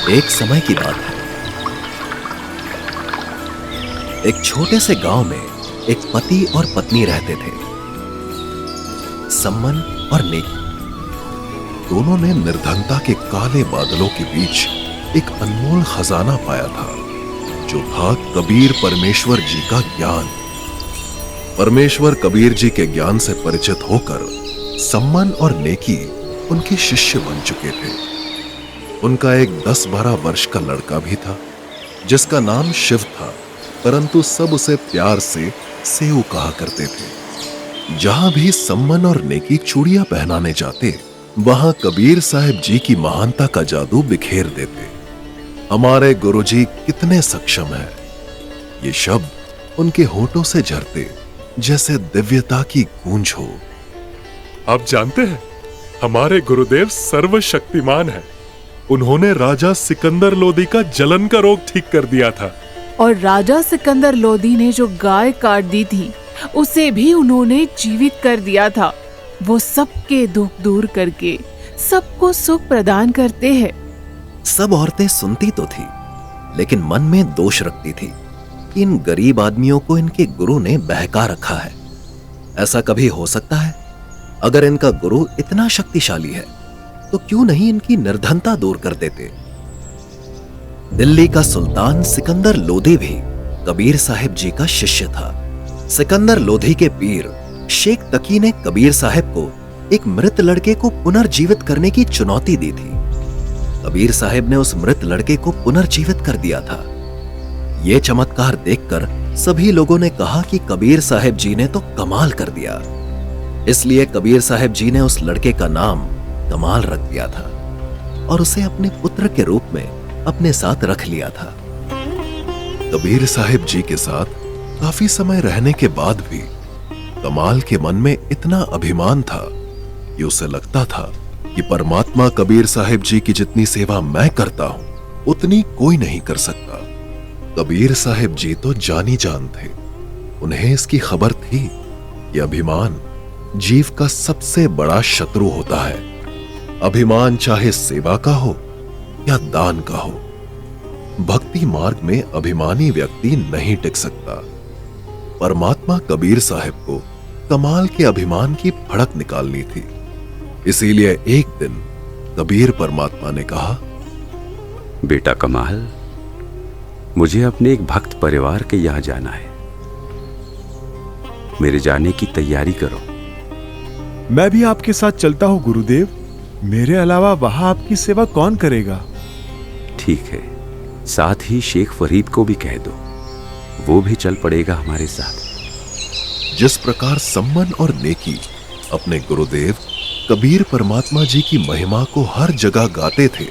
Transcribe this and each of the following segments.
एक समय की बात है। एक छोटे से गांव में एक पति और पत्नी रहते थे, सम्मन और नेकी। दोनों ने निर्धनता के काले बादलों के बीच एक अनमोल खजाना पाया था, जो था कबीर परमेश्वर जी का ज्ञान। परमेश्वर कबीर जी के ज्ञान से परिचित होकर सम्मन और नेकी उनके शिष्य बन चुके थे। उनका एक 10-12 वर्ष का लड़का भी था, जिसका नाम शिव था, परंतु सब उसे प्यार से सेऊ कहा करते थे। जहां भी सम्मन और नेकी चूड़ियां पहनाने जाते, वहां कबीर साहब जी की महानता का जादू बिखेर देते। हमारे गुरुजी कितने सक्षम हैं, ये शब्द उनके होठों से झरते जैसे दिव्यता की गूंज हो। आप जानते हैं, हमारे गुरुदेव सर्वशक्तिमान हैं। उन्होंने राजा सिकंदर लोदी का जलन का रोग ठीक कर दिया था। और राजा सिकंदर लोदी ने जो गाय काट दी थी, उसे भी उन्होंने जीवित कर दिया था। वो सबके दुख दूर करके सबको सुख प्रदान करते हैं। सब औरतें सुनती तो थी, लेकिन मन में दोष रखती थी कि इन गरीब आदमियों को इनके गुरु ने बहका रखा है। ऐसा कभी हो सकता है? अगर इनका गुरु इतना शक्तिशाली है, तो क्यों नहीं इनकी निर्धनता दूर कर देते? दिल्ली का सुल्तान सिकंदर लोधी भी कबीर साहब जी का शिष्य था। सिकंदर लोधी के पीर शेख तकी ने कबीर साहब को एक मृत लड़के को पुनर्जीवित करने की चुनौती दी थी। कबीर साहब ने उस मृत लड़के को पुनर्जीवित कर दिया था। यह चमत्कार देखकर सभी लोगों ने कहा कि कबीर साहब जी ने तो कमाल कर दिया। इसलिए कबीर साहब जी ने उस लड़के का नाम कमाल रख दिया था और उसे अपने पुत्र के रूप में अपने साथ रख लिया था। कबीर साहब जी के साथ काफी समय रहने के बाद भी कमाल के मन में इतना अभिमान था कि उसे लगता था कि परमात्मा कबीर साहब जी की जितनी सेवा मैं करता हूं, उतनी कोई नहीं कर सकता। कबीर साहब जी तो जानी जान थे। उन्हें इसकी खबर थी कि अभिमान जीव का सबसे बड़ा शत्रु होता है। अभिमान चाहे सेवा का हो या दान का हो, भक्ति मार्ग में अभिमानी व्यक्ति नहीं टिक सकता। परमात्मा कबीर साहब को कमाल के अभिमान की भड़क निकालनी थी। इसीलिए एक दिन कबीर परमात्मा ने कहा, बेटा कमाल, मुझे अपने एक भक्त परिवार के यहां जाना है। मेरे जाने की तैयारी करो। मैं भी आपके साथ चलता हूं गुरुदेव। मेरे अलावा वहां आपकी सेवा कौन करेगा? ठीक है, साथ ही शेख फरीद को भी कह दो, वो भी चल पड़ेगा हमारे साथ। जिस प्रकार सम्मन और नेकी अपने गुरुदेव कबीर परमात्मा जी की महिमा को हर जगह गाते थे,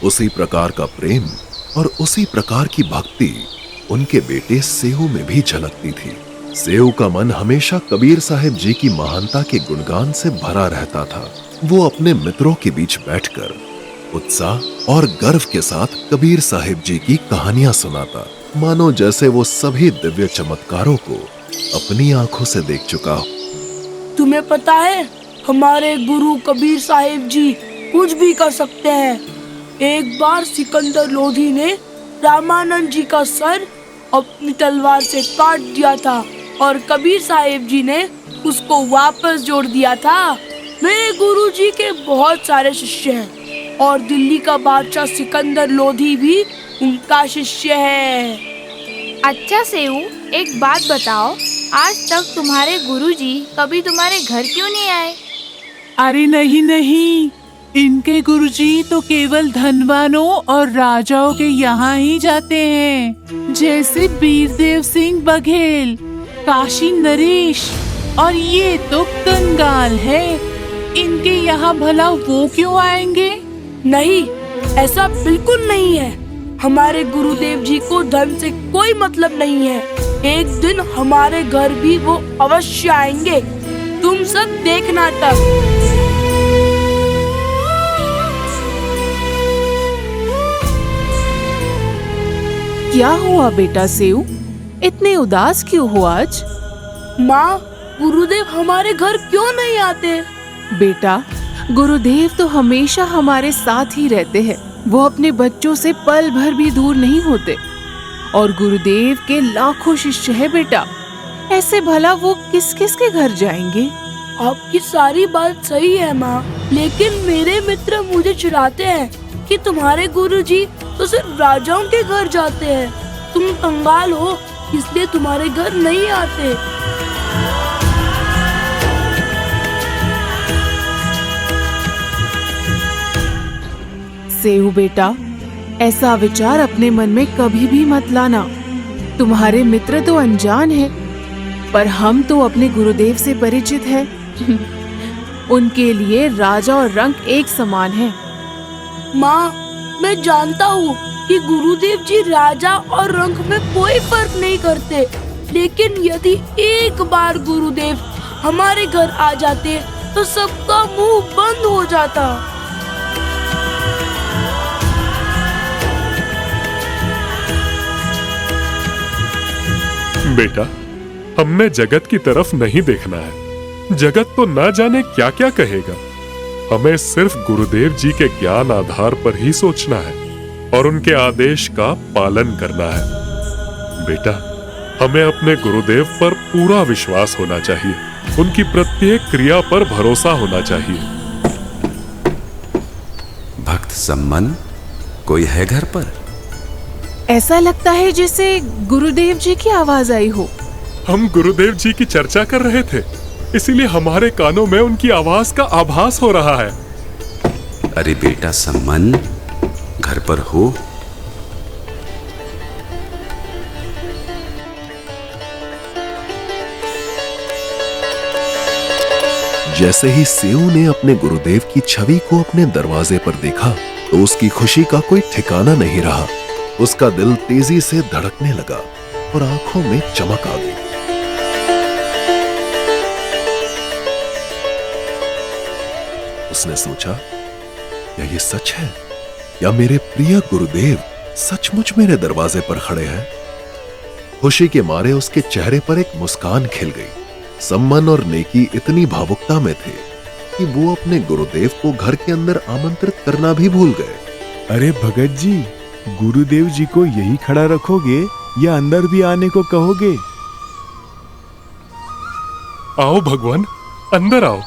उसी प्रकार का प्रेम और उसी प्रकार की भक्ति उनके बेटे सेऊ में भी झलकती थी। सेऊ का मन हमेशा कबीर साहब जी की महानता के गुणगान से भरा रहता था। वो अपने मित्रों के बीच बैठकर उत्साह और गर्व के साथ कबीर साहब जी की कहानियां सुनाता, मानो जैसे वो सभी दिव्य चमत्कारों को अपनी आंखों से देख चुका हो। तुम्हें पता है, हमारे गुरु कबीर साहब जी कुछ भी कर सकते हैं। एक बार सिकंदर लोधी ने रामानंद जी का सर अपनी तलवार से काट दिया था और कबीर साहब जी ने उसको वापस जोड़ दिया था। मेरे गुरुजी के बहुत सारे शिष्य हैं और दिल्ली का बादशाह सिकंदर लोधी भी उनका शिष्य है। अच्छा सेऊ, एक बात बताओ, आज तक तुम्हारे गुरुजी कभी तुम्हारे घर क्यों नहीं आए? अरे नहीं नहीं, इनके गुरुजी तो केवल धनवानों और राजाओं के यहाँ ही जाते हैं, जैसे बीरदेव सिंह बघेल, काशी नरेश और ये तो कंगाल है। इनके यहाँ भला वो क्यों आएंगे? नहीं, ऐसा बिल्कुल नहीं है। हमारे गुरुदेव जी को धन से कोई मतलब नहीं है। एक दिन हमारे घर भी वो अवश्य आएंगे। तुम सब देखना तब। क्या हुआ बेटा सेऊ, इतने उदास क्यों हो आज? माँ, गुरुदेव हमारे घर क्यों नहीं आते? बेटा, गुरुदेव तो हमेशा हमारे साथ ही रहते हैं। वो अपने बच्चों से पल भर भी दूर नहीं होते। और गुरुदेव के लाखों शिष्य है बेटा, ऐसे भला वो किस किस के घर जाएंगे? आपकी सारी बात सही है माँ, लेकिन मेरे मित्र मुझे चिढ़ाते हैं कि तुम्हारे गुरुजी तो सिर्फ राजाओं के घर जाते हैं। तुम कंगाल हो, इसलिए तुम्हारे घर नहीं आते। सेऊ बेटा, ऐसा विचार अपने मन में कभी भी मत लाना। तुम्हारे मित्र तो अनजान हैं, पर हम तो अपने गुरुदेव से परिचित हैं। उनके लिए राजा और रंक एक समान है। माँ, मैं जानता हूँ कि गुरुदेव जी राजा और रंक में कोई फर्क नहीं करते, लेकिन यदि एक बार गुरुदेव हमारे घर आ जाते तो सबका मुंह बंद हो जाता। बेटा, हमने जगत की तरफ नहीं देखना है। जगत तो ना जाने क्या क्या कहेगा। हमें सिर्फ गुरुदेव जी के ज्ञान आधार पर ही सोचना है और उनके आदेश का पालन करना है। बेटा, हमें अपने गुरुदेव पर पूरा विश्वास होना चाहिए। उनकी प्रत्येक क्रिया पर भरोसा होना चाहिए। भक्त सम्मन, कोई है घर पर? ऐसा लगता है जैसे गुरुदेव जी की आवाज आई हो। हम गुरुदेव जी की चर्चा कर रहे थे, इसीलिए हमारे कानों में उनकी आवाज का आभास हो रहा है। अरे बेटा सम्मन, घर पर हो? जैसे ही सेऊ ने अपने गुरुदेव की छवि को अपने दरवाजे पर देखा तो उसकी खुशी का कोई ठिकाना नहीं रहा। उसका दिल तेजी से धड़कने लगा और आंखों में चमक आ गई। उसने सोचा, क्या ये सच है? या मेरे प्रिय गुरुदेव सचमुच मेरे दरवाजे पर खड़े हैं? खुशी के मारे उसके चेहरे पर एक मुस्कान खिल गई। सम्मन और नेकी इतनी भावुकता में थे कि वो अपने गुरुदेव को घर के अंदर आमंत्रित करना भी भूल गए। अरे भगत जी, गुरुदेव जी को यही खड़ा रखोगे या अंदर भी आने को कहोगे? आओ भगवान, अंदर आओ।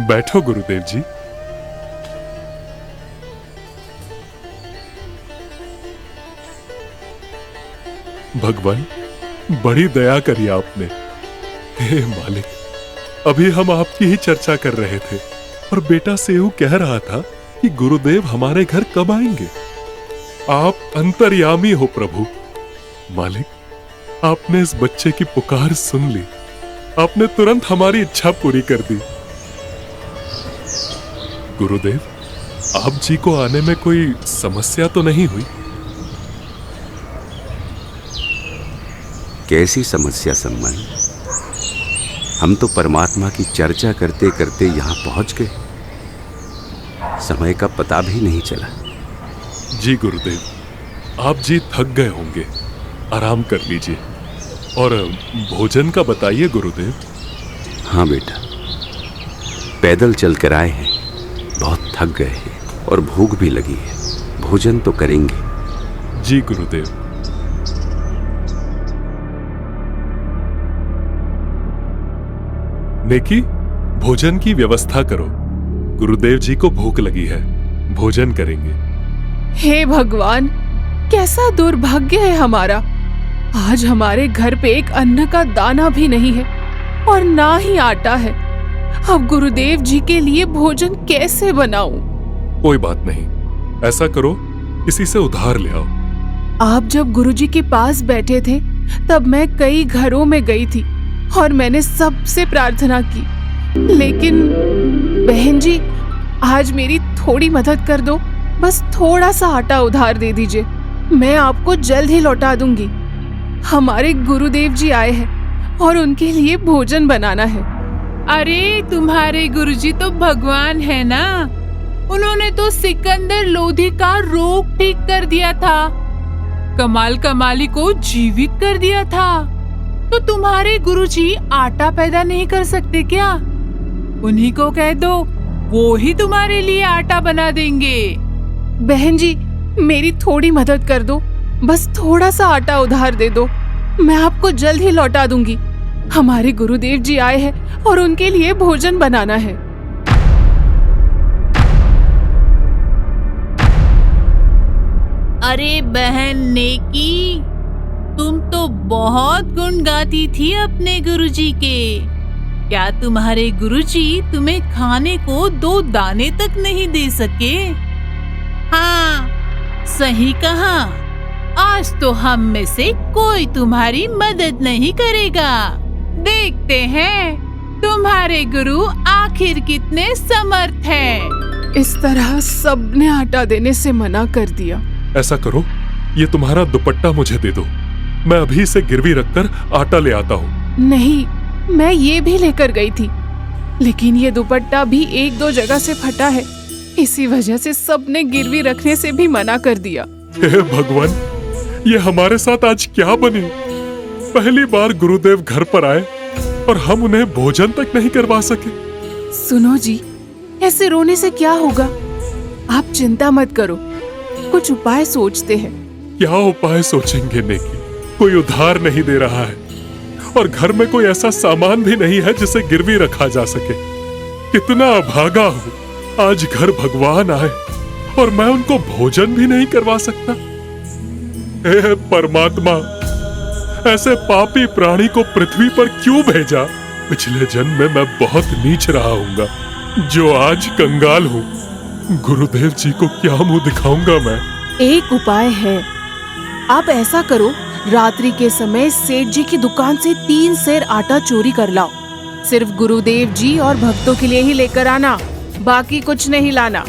बैठो गुरुदेव जी। भगवान, बड़ी दया करी आपने। हे मालिक, अभी हम आपकी ही चर्चा कर रहे थे और बेटा सेऊ कह रहा था कि गुरुदेव हमारे घर कब आएंगे। आप अंतर्यामी हो प्रभु। मालिक, आपने इस बच्चे की पुकार सुन ली। आपने तुरंत हमारी इच्छा पूरी कर दी। गुरुदेव, आप जी को आने में कोई समस्या तो नहीं हुई? कैसी समस्या सम्मन? हम तो परमात्मा की चर्चा करते करते यहाँ पहुंच गए। समय का पता भी नहीं चला। जी गुरुदेव, आप जी थक गए होंगे, आराम कर लीजिए। और भोजन का बताइए गुरुदेव। हाँ बेटा, पैदल चल कर आए हैं, बहुत थक गए हैं और भूख भी लगी है। भोजन तो करेंगे। जी गुरुदेव। नेकी, भोजन की व्यवस्था करो। गुरुदेव जी को भूख लगी है, भोजन करेंगे। हे भगवान, कैसा दुर्भाग्य है हमारा। आज हमारे घर पे एक अन्न का दाना भी नहीं है और ना ही आटा है। अब गुरुदेव जी के लिए भोजन कैसे बनाऊं? कोई बात नहीं, ऐसा करो, किसी से उधार ले आओ। आप जब गुरुजी के पास बैठे थे तब मैं कई घरों में गई थी और मैंने सबसे प्रार्थना की, लेकिन बहन जी, आज मेरी थोड़ी मदद कर दो। बस थोड़ा सा आटा उधार दे दीजिए, मैं आपको जल्द ही लौटा दूंगी। हमारे गुरुदेव जी आए हैं और उनके लिए भोजन बनाना है। अरे तुम्हारे गुरुजी तो भगवान है ना, उन्होंने तो सिकंदर लोधी का रोग ठीक कर दिया था, कमाल कमाली को जीवित कर दिया था। तो तुम्हारे गुरुजी आटा पैदा नहीं कर सकते क्या? उन्हीं को कह दो, वो ही तुम्हारे लिए आटा बना देंगे। बहन जी, मेरी थोड़ी मदद कर दो, बस थोड़ा सा आटा उधार दे दो, मैं आपको जल्द ही लौटा दूंगी। हमारे गुरुदेव जी आए हैं और उनके लिए भोजन बनाना है। अरे बहन नेकी, तुम तो बहुत गुण गाती थी अपने गुरुजी के। क्या तुम्हारे गुरुजी तुम्हें खाने को 2 दाने तक नहीं दे सके? हाँ, सही कहा। आज तो हम में से कोई तुम्हारी मदद नहीं करेगा। देखते हैं तुम्हारे गुरु आखिर कितने समर्थ हैं। इस तरह सबने आटा देने से मना कर दिया। ऐसा करो, ये तुम्हारा दुपट्टा मुझे दे दो, मैं अभी इसे गिरवी रखकर आटा ले आता हूँ। नहीं, मैं ये भी लेकर गई थी, लेकिन ये दुपट्टा भी 1-2 जगह से फटा है, इसी वजह से सबने गिरवी रखने से भी मना कर दिया। हे भगवान, ये हमारे साथ आज क्या बने? पहली बार गुरुदेव घर पर आए और हम उन्हें भोजन तक नहीं करवा सके। सुनो जी, ऐसे रोने से क्या होगा? आप चिंता मत करो, कुछ उपाय सोचते हैं। क्या उपाय सोचेंगे नेकी? कोई उधार नहीं दे रहा है और घर में कोई ऐसा सामान भी नहीं है जिसे गिरवी रखा जा सके। कितना अभागा हूँ, आज घर भगवान आए और मैं उनको भोजन भी नहीं करवा सकता। हे परमात्मा, ऐसे पापी प्राणी को पृथ्वी पर क्यों भेजा? पिछले जन्म में मैं बहुत नीच रहा हूँगा, जो आज कंगाल हूँ। गुरुदेव जी को क्या मुंह दिखाऊंगा मैं? एक उपाय है, आप ऐसा करो, रात्रि के समय सेठ जी की दुकान से 3 सेर आटा चोरी कर लाओ। सिर्फ गुरुदेव जी और भक्तों के लिए ही लेकर आना, बाकी कुछ नहीं लाना।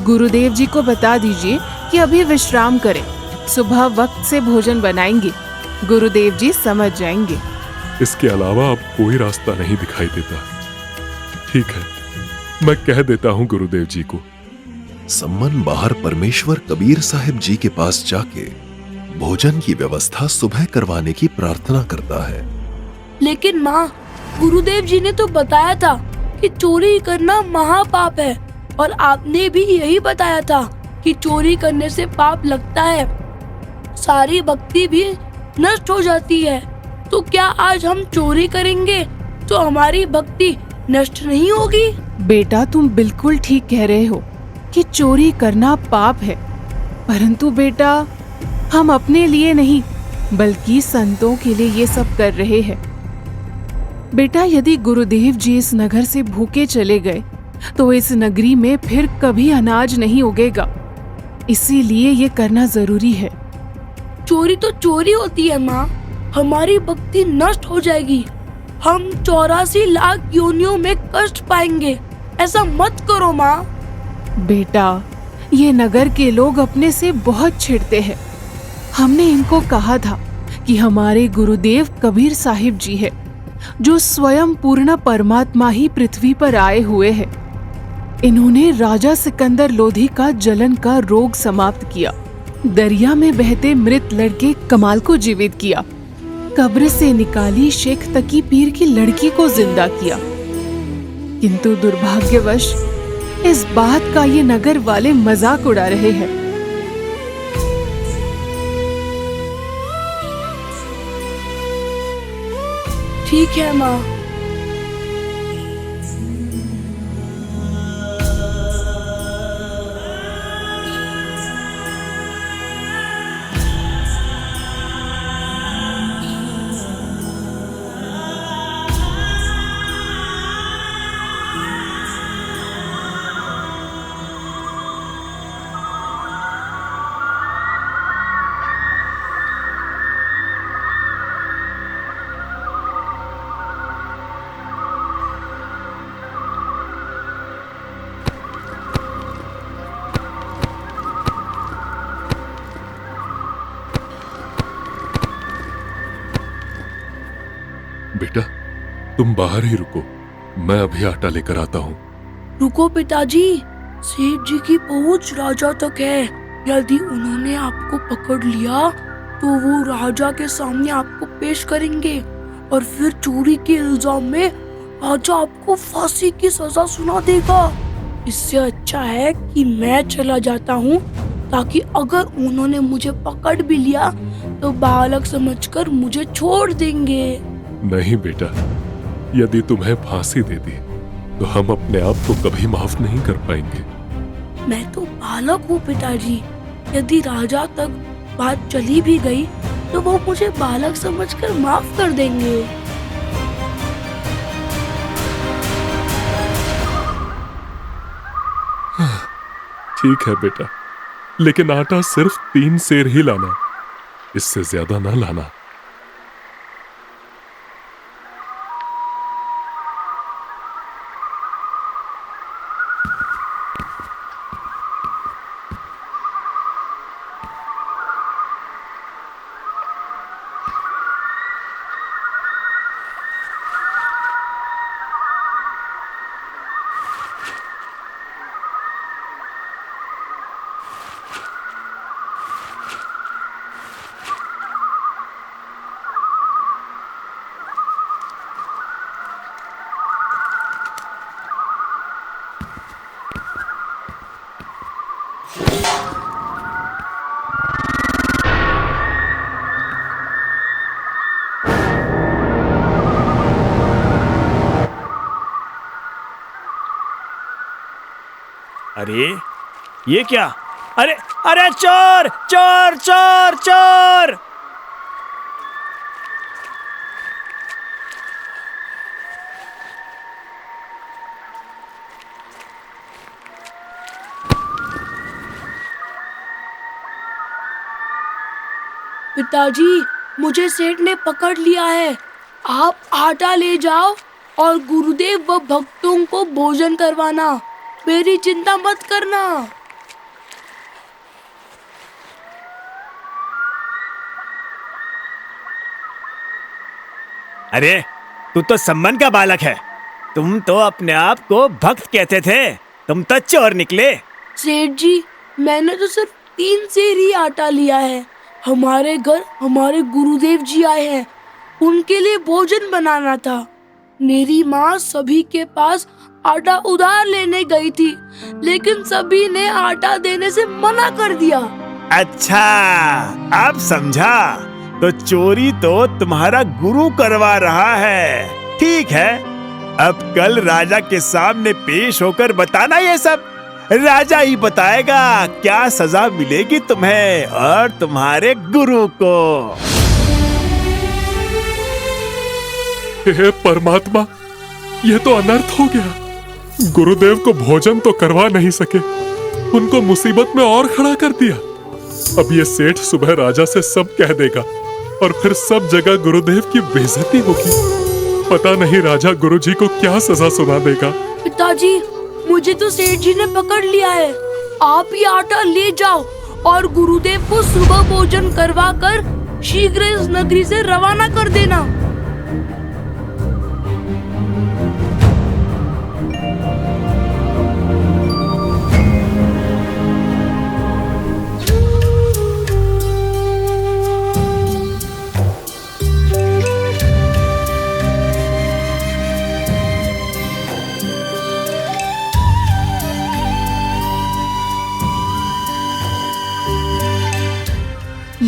गुरुदेव जी को बता दीजिए कि अभी विश्राम करें, सुबह वक्त से भोजन बनाएंगे। गुरुदेव जी समझ जाएंगे। इसके अलावा अब कोई रास्ता नहीं दिखाई देता। ठीक है, मैं कह देता हूँ गुरुदेव जी को। सम्मन बाहर परमेश्वर कबीर साहिब जी के पास जाके भोजन की व्यवस्था सुबह करवाने की प्रार्थना करता है। लेकिन माँ, गुरुदेव जी ने तो बताया था कि चोरी करना महापाप है, और आपने भी यही बताया था कि चोरी करने से पाप लगता है, सारी भक्ति भी नष्ट हो जाती है। तो क्या आज हम चोरी करेंगे तो हमारी भक्ति नष्ट नहीं होगी? बेटा, तुम बिल्कुल ठीक कह रहे हो कि चोरी करना पाप है, परंतु बेटा, हम अपने लिए नहीं बल्कि संतों के लिए ये सब कर रहे हैं। बेटा, यदि गुरुदेव जी इस नगर से भूखे चले गए तो इस नगरी में फिर कभी अनाज नहीं उगेगा, इसीलिए ये करना जरूरी है। चोरी तो चोरी होती है माँ, हमारी भक्ति नष्ट हो जाएगी, हम 84 लाख योनियों में कष्ट पाएंगे। ऐसा मत करो माँ। बेटा, ये नगर के लोग अपने से बहुत छिड़ते हैं। हमने इनको कहा था कि हमारे गुरुदेव कबीर साहिब जी है, जो स्वयं पूर्ण परमात्मा ही पृथ्वी पर आए हुए हैं। इन्होंने राजा सिकंदर लोधी का जलन का रोग समाप्त किया, दरिया में बहते मृत लड़के कमाल को जीवित किया, कब्र से निकाली शेख तकी पीर की लड़की को जिंदा किया। किंतु दुर्भाग्यवश इस बात का ये नगर वाले मजाक उड़ा रहे हैं। ठीक है माँ। बेटा, तुम बाहर ही रुको, मैं अभी आटा लेकर आता हूँ। रुको पिताजी, सेठ जी की पहुंच राजा तक है। यदि उन्होंने आपको पकड़ लिया तो वो राजा के सामने आपको पेश करेंगे और फिर चोरी के इल्जाम में राजा आपको फांसी की सजा सुना देगा। इससे अच्छा है कि मैं चला जाता हूँ, ताकि अगर उन्होंने मुझे पकड़ भी लिया तो बालक समझकर मुझे छोड़ देंगे। नहीं बेटा, यदि तुम्हें फांसी दे दी तो हम अपने आप को कभी माफ नहीं कर पाएंगे। मैं तो बालक हूँ पिताजी। यदि राजा तक बात चली भी गई तो वो मुझे बालक समझकर माफ कर देंगे। ठीक है बेटा, लेकिन आटा सिर्फ 3 सेर ही लाना, इससे ज्यादा ना लाना। अरे ये क्या? अरे अरे चोर चोर चोर चोर! पिताजी, मुझे सेठ ने पकड़ लिया है। आप आटा ले जाओ और गुरुदेव व भक्तों को भोजन करवाना। मेरी चिंता मत करना। अरे तू तो सम्मन का बालक है। तुम तो अपने आप को भक्त कहते थे, तुम तो चोर निकले। सेठ जी, मैंने तो सिर्फ 3 सेर ही आटा लिया है। हमारे घर हमारे गुरुदेव जी आए हैं, उनके लिए भोजन बनाना था। मेरी माँ सभी के पास आटा उधार लेने गई थी, लेकिन सभी ने आटा देने से मना कर दिया। अच्छा, अब समझा। तो चोरी तो तुम्हारा गुरु करवा रहा है। ठीक है, अब कल राजा के सामने पेश होकर बताना ये सब। राजा ही बताएगा क्या सजा मिलेगी तुम्हें और तुम्हारे गुरु को। हे परमात्मा, यह तो अनर्थ हो गया। गुरुदेव को भोजन तो करवा नहीं सके, उनको मुसीबत में और खड़ा कर दिया। अब ये सेठ सुबह राजा से सब कह देगा और फिर सब जगह गुरुदेव की बेइज्जती होगी। पता नहीं राजा गुरुजी को क्या सजा सुना देगा। पिताजी, मुझे तो सेठ जी ने पकड़ लिया है। आप ही आटा ले जाओ और गुरुदेव को सुबह भोजन करवा कर शीघ्र इस नगरी से रवाना कर देना।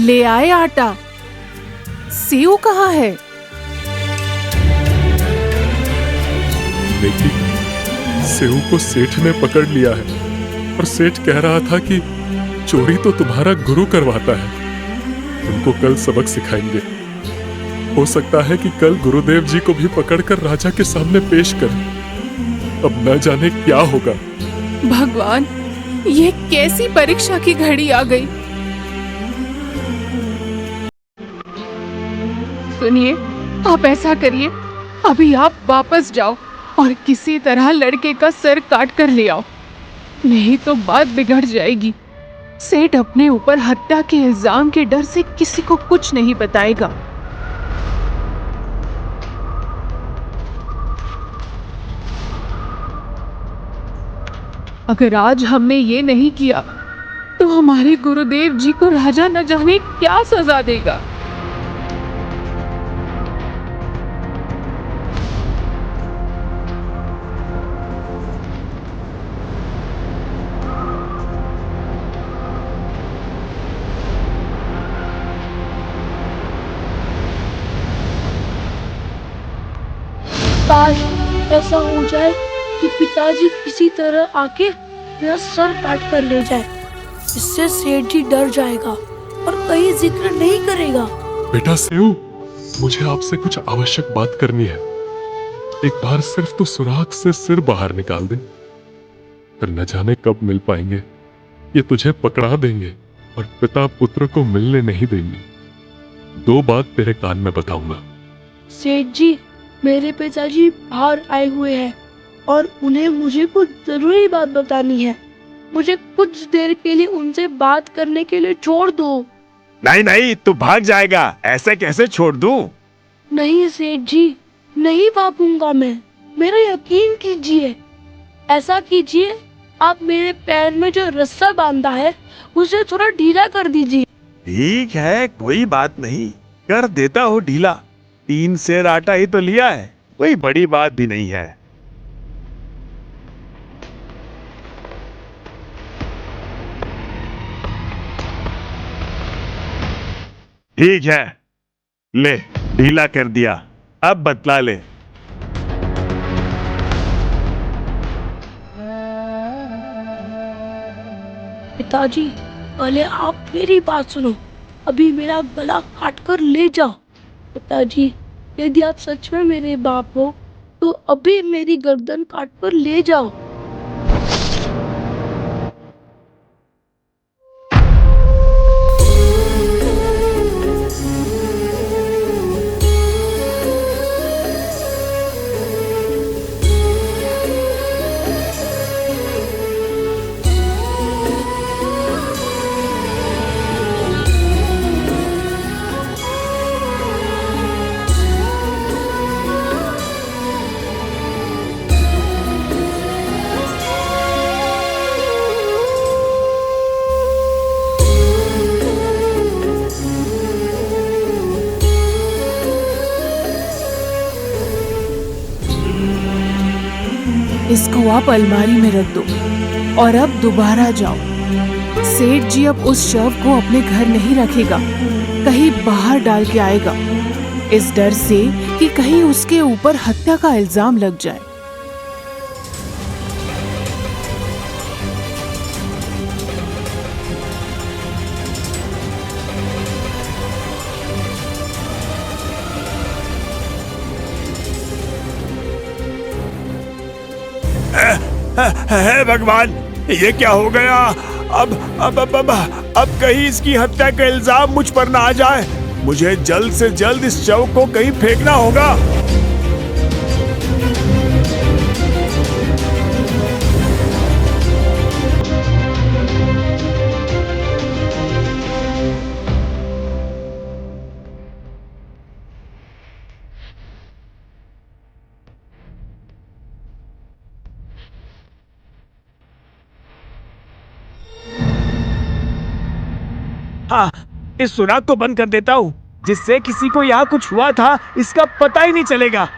ले आए आटा। सेव कहाँ है? देखिए, सेव को सेठ ने पकड़ लिया है और सेठ कह रहा था कि चोरी तो तुम्हारा गुरु करवाता है। उनको कल सबक सिखाएंगे। हो सकता है कि कल गुरुदेव जी को भी पकड़कर राजा के सामने पेश करें। अब न जाने क्या होगा। भगवान, ये कैसी परीक्षा की घड़ी आ गई। सुनिए, आप ऐसा करिए, अभी आप वापस जाओ और किसी तरह लड़के का सर काट कर ले आओ, नहीं तो बात बिगड़ जाएगी। सेठ अपने ऊपर हत्या के इल्जाम के डर से किसी को कुछ नहीं बताएगा। अगर आज हमने ये नहीं किया तो हमारे गुरुदेव जी को राजा न जाने क्या सजा देगा। काश ऐसा हो जाए कि पिताजी किसी तरह आके मेरा सर काट कर ले जाए। इससे सेठ जी डर जाएगा और कहीं जिक्र नहीं करेगा। बेटा सेऊ, मुझे आपसे कुछ आवश्यक बात करनी है। एक बार सिर्फ तो सुराख से सिर बाहर निकाल दे, फिर न जाने कब मिल पाएंगे। ये तुझे पकड़ा देंगे और पिता पुत्र को मिलने नहीं देंगे। 2 बात तेरे कान में बताऊंगा। सेठ जी, मेरे पिताजी बाहर आए हुए हैं और उन्हें मुझे कुछ जरूरी बात बतानी है। मुझे कुछ देर के लिए उनसे बात करने के लिए छोड़ दो। नहीं नहीं, तू भाग जाएगा, ऐसे कैसे छोड़ दूं? नहीं सेठ जी, नहीं भागूंगा मैं। मेरा यकीन कीजिए। ऐसा कीजिए, आप मेरे पैर में जो रस्सा बांधा है उसे थोड़ा ढीला कर दीजिए। ठीक है, कोई बात नहीं, कर देता हूँ ढीला। 3 सेर आटा ही तो लिया है, कोई बड़ी बात भी नहीं है। ठीक है, ले ढीला कर दिया, अब बतला ले। पिताजी, पहले आप मेरी बात सुनो। अभी मेरा गला काट कर ले जाओ। पिताजी, यदि आप सच में मेरे बाप हो तो अभी मेरी गर्दन काट कर ले जाओ। इसको आप अलमारी में रख दो और अब दोबारा जाओ। सेठ जी अब उस शव को अपने घर नहीं रखेगा, कहीं बाहर डाल के आएगा, इस डर से कि कहीं उसके ऊपर हत्या का इल्जाम लग जाए। है भगवान, ये क्या हो गया? अब कहीं इसकी हत्या का इल्जाम मुझ पर ना आ जाए। मुझे जल्द से जल्द इस शव को कहीं फेंकना होगा। हाँ, इस सुराख को बंद कर देता हूँ, जिससे किसी को यहाँ कुछ हुआ था इसका पता ही नहीं चलेगा।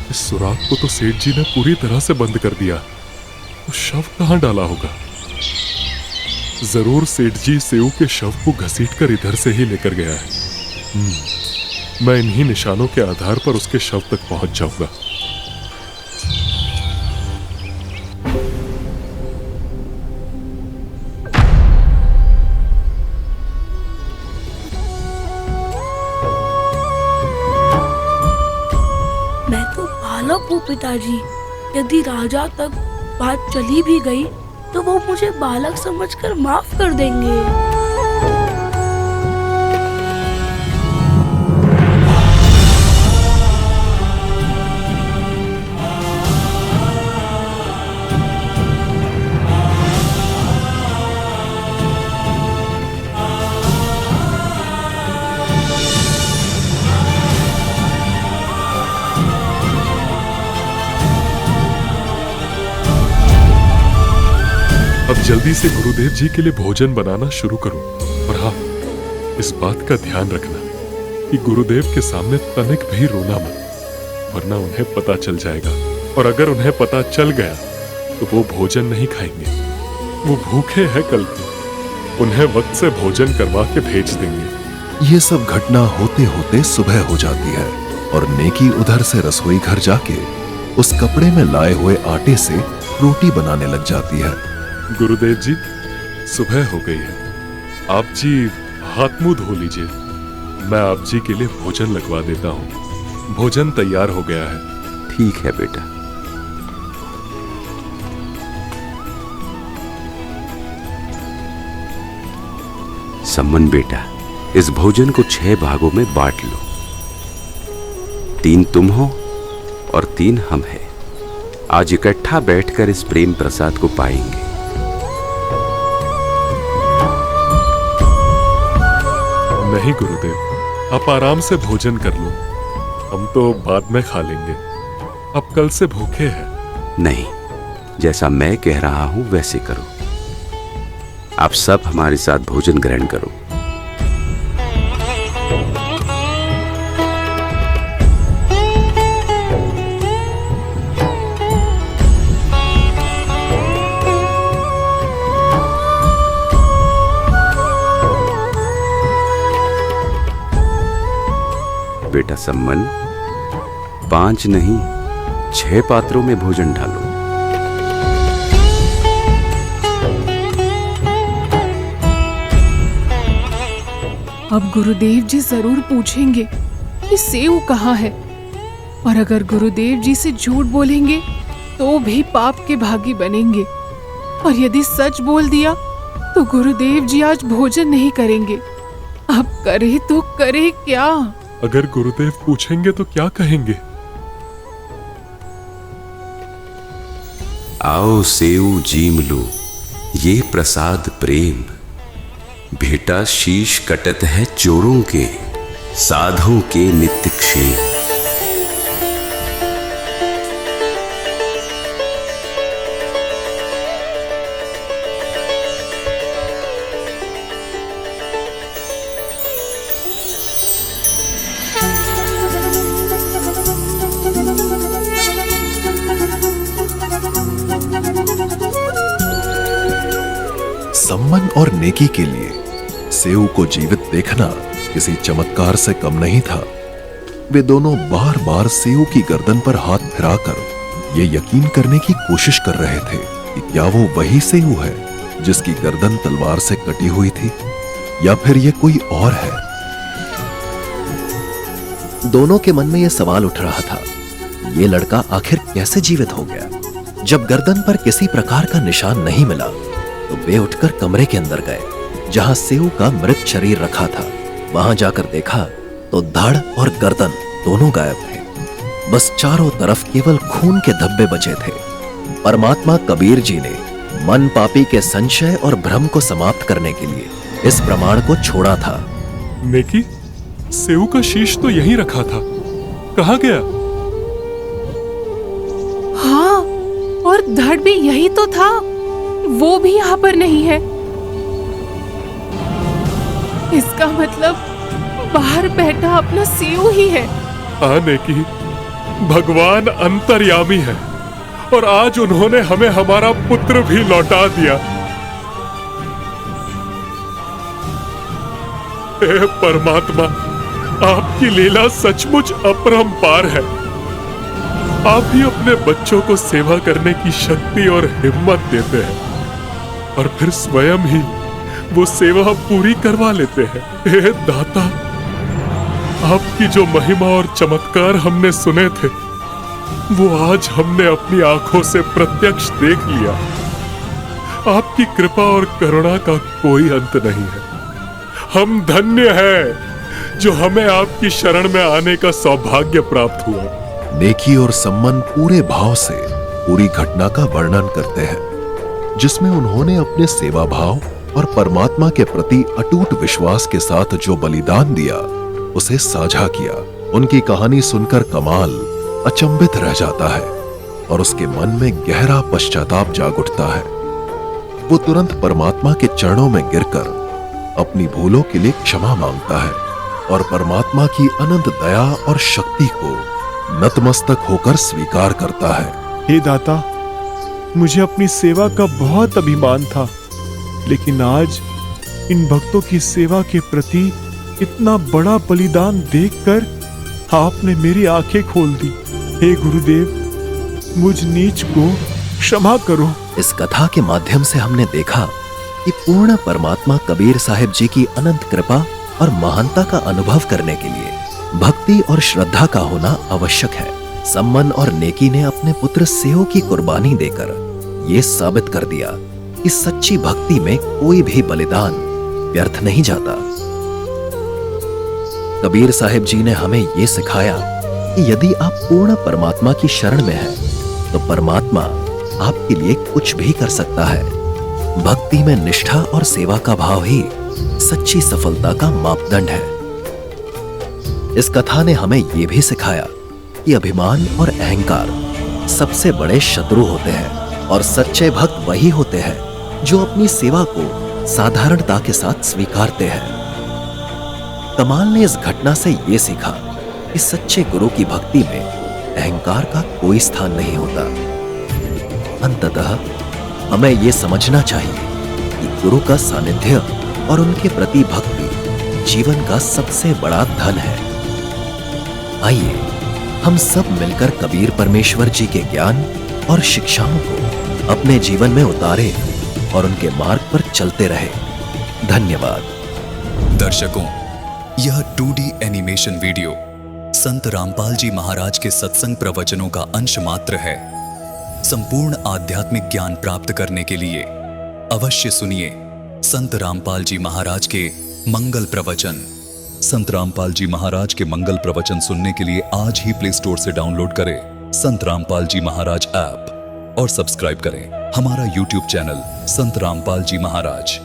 इस सुराख को तो सेठ जी ने पूरी तरह से बंद कर दिया। तो शव कहाँ डाला होगा? जरूर सेठ जी सेऊ के शव को घसीटकर इधर से ही लेकर गया है। मैं इन्हीं निशानों के आधार पर उसके शव तक पहुंच जाऊंगा। मैं तो बालक हूँ पिताजी। यदि राजा तक बात चली भी गई तो वो मुझे बालक समझकर माफ कर देंगे। अब जल्दी से गुरुदेव जी के लिए भोजन बनाना शुरू करो। और हाँ, इस बात का ध्यान रखना कि गुरुदेव के सामने तनिक भी रोना मत, वरना उन्हें पता चल जाएगा, और अगर उन्हें पता चल गया तो वो भोजन नहीं खाएंगे। वो भूखे हैं कल के, उन्हें वक्त से भोजन करवा के भेज देंगे। ये सब घटना होते होते सुबह हो जाती है और नेकी उधर से रसोई घर जाके उस कपड़े में लाए हुए आटे से रोटी बनाने लग जाती है। गुरुदेव जी, सुबह हो गई है, आप जी हाथ मुंह धो लीजिए, मैं आप जी के लिए भोजन लगवा देता हूँ। भोजन तैयार हो गया है। ठीक है बेटा। सम्मन बेटा, इस भोजन को 6 भागों में बांट लो। 3 तुम हो और 3 हम हैं। आज इकट्ठा बैठकर इस प्रेम प्रसाद को पाएंगे। नहीं गुरुदेव, आप आराम से भोजन कर लो, हम तो बाद में खा लेंगे। अब कल से भूखे हैं। नहीं, जैसा मैं कह रहा हूं वैसे करो। आप सब हमारे साथ भोजन ग्रहण करो। बेटा सम्मन, 5 नहीं 6 पात्रों में भोजन डालो। अब गुरुदेव जी जरूर पूछेंगे कि सेऊ कहाँ है, और अगर गुरुदेव जी से झूठ बोलेंगे तो भी पाप के भागी बनेंगे, और यदि सच बोल दिया तो गुरुदेव जी आज भोजन नहीं करेंगे। अब करे तो करे क्या? अगर गुरुदेव पूछेंगे तो क्या कहेंगे? आओ सेऊ जीम लो, ये प्रसाद प्रेम। बेटा शीश कटत है चोरों के, साधुओं के नित्य क्षेम। सम्मन और नेकी के लिए सेऊ को जीवित देखना किसी चमत्कार से कम नहीं था। वे दोनों बार बार सेऊ की गर्दन पर हाथ फिराकर ये यकीन करने की कोशिश कर रहे थे कि क्या वो वही सेऊ है जिसकी गर्दन तलवार से कटी हुई थी, या फिर ये कोई और है। दोनों के मन में यह सवाल उठ रहा था, ये लड़का आखिर कैसे जीवित हो गया। जब गर्दन पर किसी प्रकार का निशान नहीं मिला तो वे उठकर कमरे के अंदर गए जहां सेऊ का मृत शरीर रखा था। वहां जाकर देखा तो धड़ और गर्दन दोनों गायब थे। बस चारों तरफ केवल खून के धब्बे बचे थे। परमात्मा कबीर जी ने मन पापी के संशय और भ्रम को समाप्त करने के लिए इस प्रमाण को छोड़ा था। नेकी, सेऊ का शीश तो यहीं रखा था, कहाँ गया? हाँ, और धड़ भी यही तो था, वो भी यहाँ पर नहीं है। इसका मतलब बाहर बैठा अपना सेऊ ही है। आने की भगवान अंतर्यामी है, और आज उन्होंने हमें हमारा पुत्र भी लौटा दिया। हे परमात्मा, आपकी लीला सचमुच अपरंपार है। आप ही अपने बच्चों को सेवा करने की शक्ति और हिम्मत देते हैं, और फिर स्वयं ही वो सेवा पूरी करवा लेते हैं। हे दाता, आपकी जो महिमा और चमत्कार हमने सुने थे वो आज हमने अपनी आंखों से प्रत्यक्ष देख लिया। आपकी कृपा और करुणा का कोई अंत नहीं है। हम धन्य हैं जो हमें आपकी शरण में आने का सौभाग्य प्राप्त हुआ। नेकी और सम्मन पूरे भाव से पूरी घटना का वर्णन करते हैं, जिसमें उन्होंने अपने सेवा भाव और परमात्मा के प्रति अटूट विश्वास के साथ जो बलिदान दिया उसे साझा किया। उनकी कहानी सुनकर कमाल अचंभित रह जाता है और उसके मन में गहरा पश्चाताप जाग उठता है। वो तुरंत परमात्मा के चरणों में गिरकर अपनी भूलों के लिए क्षमा मांगता है और परमात्मा की अनंत दया और शक्ति को नतमस्तक होकर स्वीकार करता है। हे दाता, मुझे अपनी सेवा का बहुत अभिमान था, लेकिन आज इन भक्तों की सेवा के प्रति इतना बड़ा बलिदान देखकर आपने मेरी आंखें खोल दी। हे गुरुदेव, मुझ नीच को क्षमा करो। इस कथा के माध्यम से हमने देखा कि पूर्ण परमात्मा कबीर साहिब जी की अनंत कृपा और महानता का अनुभव करने के लिए भक्ति और श्रद्धा का होना आवश्यक है। सम्मन और नेकी ने अपने पुत्र सेऊ की कुर्बानी देकर ये साबित कर दिया कि सच्ची भक्ति में कोई भी बलिदान व्यर्थ नहीं जाता। कबीर साहिब जी ने हमें ये सिखाया कि यदि आप पूर्ण परमात्मा की शरण में हैं, तो परमात्मा आपके लिए कुछ भी कर सकता है। भक्ति में निष्ठा और सेवा का भाव ही सच्ची सफलता का मापदंड है। इस कथा ने हमें यह भी सिखाया कि अभिमान और अहंकार सबसे बड़े शत्रु होते हैं और सच्चे भक्त वही होते हैं जो अपनी सेवा को साधारणता के साथ स्वीकारते हैं। कमाल ने इस घटना से यह सीखा कि सच्चे गुरु की भक्ति में अहंकार का कोई स्थान नहीं होता। अंततः हमें यह समझना चाहिए कि गुरु का सानिध्य और उनके प्रति भक्ति जीवन का सबसे बड़ा धन है। आइए हम सब मिलकर कबीर परमेश्वर जी के ज्ञान और शिक्षाओं को अपने जीवन में उतारें और उनके मार्ग पर चलते रहें। धन्यवाद। दर्शकों, यह 2D एनिमेशन वीडियो संत रामपाल जी महाराज के सत्संग प्रवचनों का अंश मात्र है। संपूर्ण आध्यात्मिक ज्ञान प्राप्त करने के लिए अवश्य सुनिए संत रामपाल जी महाराज के मंगल प्रवचन। संत रामपाल जी महाराज के मंगल प्रवचन सुनने के लिए आज ही प्ले स्टोर से डाउनलोड करें संत रामपाल जी महाराज ऐप और सब्सक्राइब करें हमारा YouTube चैनल संत रामपाल जी महाराज।